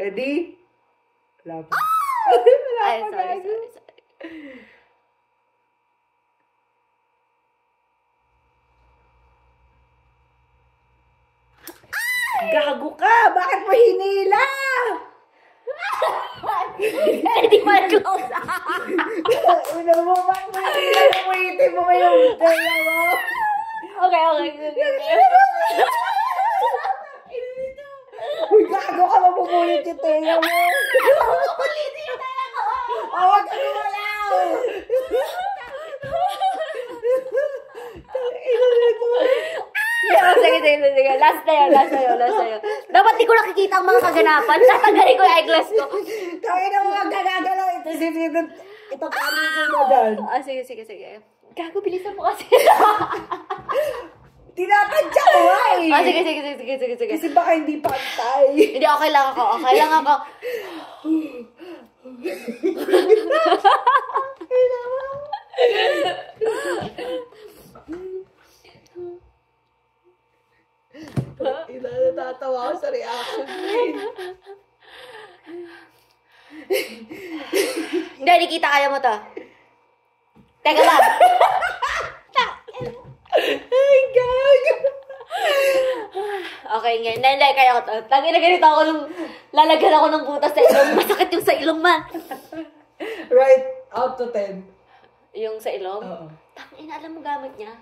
Ready? Wala pa. Ay, sorry. Gago ka! Bakit mo hinila? Hindi mo close. Una mo, bakit mo hinila? Umulitin mo ngayong dala mo. Okay. Uy, gago ka, mapupulit yung tenga mo. Ulitin yung tayo ko. Huwag ka gumalaw! Sige. Last na yun. Dapat di ko nakikita ang mga kaganapan. Tatanggalin ko yung eyeglass ko. Kaya na mga gagagalaw. Ito kami ko na dyan. Sige. Gago, bilisan mo kasi. Tinatadya ko ay! Sige. Kasi baka hindi pantay. Hindi, okay lang ako. Natatawa ako sa reaction mo Hindi, nakikita kaya mo to. Teka lang. Ay, gago! Okay, hindi, kaya ko to. Tangina ganito ako nung lalagyan ako ng butas sa ilong. Masakit yung sa ilong man. Right, out to 10. Yung sa ilong? Oo. Tangina, alam mo gamit niya?